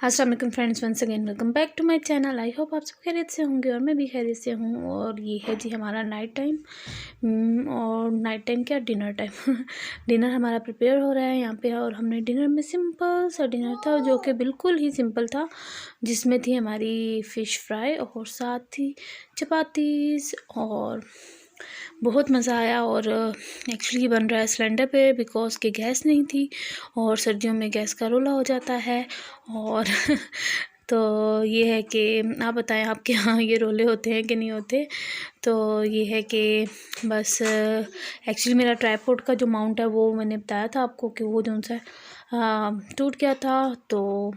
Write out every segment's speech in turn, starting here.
अस्सलाम वालेकुम friends, once again welcome back to my channel. I hope आप सब खैरियत से होंगे और मैं भी खैरियत से हूँ। और ये है जी हमारा नाइट टाइम। और नाइट टाइम क्या, डिनर टाइम डिनर हमारा प्रिपेयर हो रहा है यहाँ पे। और हमने डिनर में सिंपल सा डिनर था जो कि बिल्कुल ही सिंपल था, जिसमें थी हमारी फ़िश फ्राई और साथ थी चपातीस। और बहुत मज़ा आया। और एक्चुअली बन रहा है सिलेंडर पे बिकॉज़ कि गैस नहीं थी और सर्दियों में गैस का रोला हो जाता है। और तो ये है कि आप बताएं आपके यहाँ ये रोले होते हैं कि नहीं होते। तो ये है कि बस एक्चुअली मेरा ट्राइपॉड का जो माउंट है वो मैंने बताया था आपको कि वो जो सा टूट गया था। तो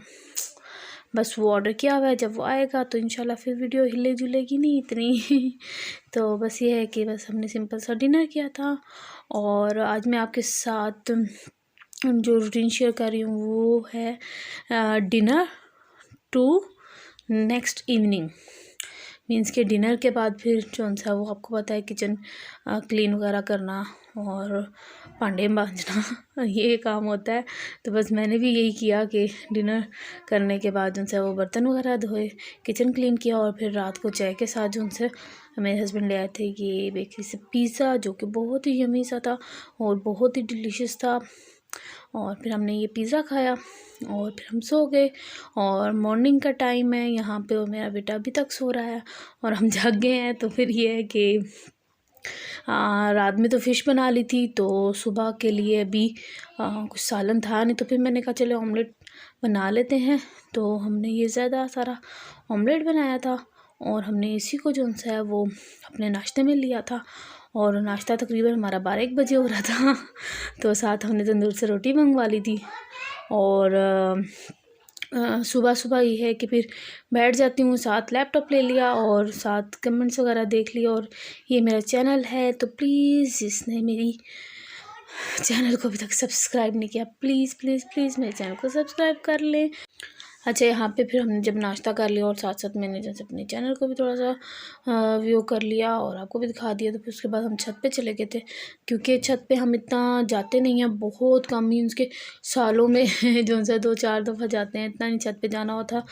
बस वो ऑर्डर किया हुआ है, जब वो आएगा तो इंशाल्लाह फिर वीडियो हिले जुलेगी नहीं इतनी तो बस ये है कि बस हमने सिंपल सा डिनर किया था। और आज मैं आपके साथ जो रूटीन शेयर कर रही हूँ वो है dinner to next evening. Means के डिनर के बाद फिर कौन सा वो आपको पता है किचन क्लीन वगैरह करना और भांडे मांजना ये काम होता है। तो बस मैंने भी यही किया कि डिनर करने के बाद उनसे वो बर्तन वगैरह धोए, किचन क्लीन किया और फिर रात को चाय के साथ जो उनसे मेरे हस्बैंड ले आए थे ये बेकरी से पिज़्ज़ा, जो कि बहुत ही यमी सा था और बहुत ही डिलीशियस था। और फिर हमने ये पिज़्ज़ा खाया और फिर हम सो गए। और मॉर्निंग का टाइम है यहाँ पे और मेरा बेटा अभी तक सो रहा है और हम जाग गए हैं। तो फिर ये है कि रात में तो फ़िश बना ली थी, तो सुबह के लिए अभी कुछ सालन था नहीं, तो फिर मैंने कहा चलो ऑमलेट बना लेते हैं। तो हमने ये ज़्यादा सारा ऑमलेट बनाया था और हमने इसी को जो सा है वो अपने नाश्ते में लिया था। और नाश्ता तकरीबन हमारा 12-1 बजे हो रहा था तो साथ हमने तंदूर से रोटी मंगवा ली थी। और सुबह सुबह ये है कि फिर बैठ जाती हूँ, साथ लैपटॉप ले लिया और साथ कमेंट्स वगैरह देख लिया। और ये मेरा चैनल है, तो प्लीज़ जिसने मेरी चैनल को अभी तक सब्सक्राइब नहीं किया प्लीज़ प्लीज़ प्लीज़ मेरे चैनल को सब्सक्राइब कर लें। अच्छा, यहाँ पे फिर हमने जब नाश्ता कर लिया और साथ साथ मैंने जैसे अपने चैनल को भी थोड़ा सा व्यू कर लिया और आपको भी दिखा दिया। तो फिर उसके बाद हम छत पे चले गए थे, क्योंकि छत पे हम इतना जाते नहीं हैं, बहुत कम ही उसके सालों में जो सा 2-4 दफ़ा जाते हैं, इतना नहीं छत पे जाना होता।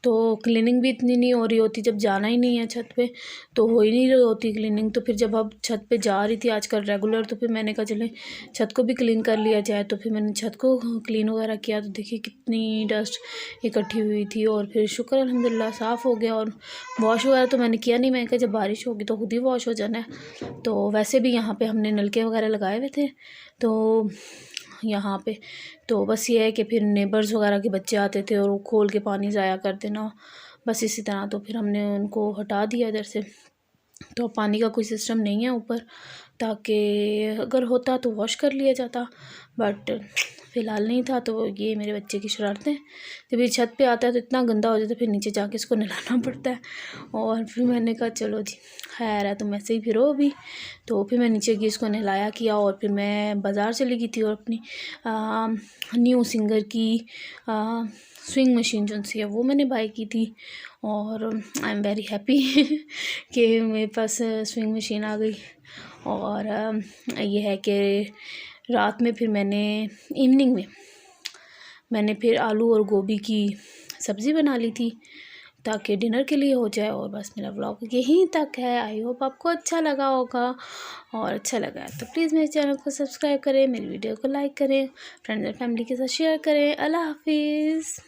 तो क्लीनिंग भी इतनी नहीं हो रही होती, जब जाना ही नहीं है छत पे तो हो ही नहीं रही होती क्लीनिंग। तो फिर जब अब छत पे जा रही थी आजकल रेगुलर, तो फिर मैंने कहा चले छत को भी क्लीन कर लिया जाए। तो फिर मैंने छत को क्लीन वगैरह किया, तो देखिए कितनी डस्ट इकट्ठी हुई थी। और फिर शुक्र अल्हम्दुलिल्लाह साफ़ हो गया। और वॉश वगैरह तो मैंने किया नहीं, मैंने कहा जब बारिश होगी तो खुद ही वॉश हो जाना है। तो वैसे भी यहाँ पे हमने नलके वगैरह लगाए हुए थे, तो यहाँ पे तो बस ये है कि फिर नेबर्स वगैरह के बच्चे आते थे और वो खोल के पानी ज़ाया कर देना, बस इसी तरह। तो फिर हमने उनको हटा दिया इधर से। तो पानी का कोई सिस्टम नहीं है ऊपर, ताकि अगर होता तो वॉश कर लिया जाता, बट फ़िलहाल नहीं था। तो ये मेरे बच्चे की शरारतें, जब ये छत पे आता है तो इतना गंदा हो जाता है, फिर नीचे जाके इसको नहलाना पड़ता है। और फिर मैंने कहा चलो जी खैर है, तुम ऐसे ही फिरो अभी। तो फिर मैं नीचे गई, इसको नहलाया किया और फिर मैं बाज़ार चली गई थी और अपनी न्यू सिंगर की स्विंग मशीन जो सी है वो मैंने बाई की थी। और आई एम वेरी हैप्पी कि मेरे पास स्विंग मशीन आ गई। और ये है कि रात में फिर मैंने इवनिंग में मैंने फिर आलू और गोभी की सब्ज़ी बना ली थी ताकि डिनर के लिए हो जाए। और बस मेरा व्लॉग यहीं तक है। आई होप आपको अच्छा लगा होगा, और अच्छा लगा है तो प्लीज़ मेरे चैनल को सब्सक्राइब करें, मेरी वीडियो को लाइक करें, फ्रेंड्स एंड फैमिली के साथ शेयर करें। अल्लाह हाफिज़।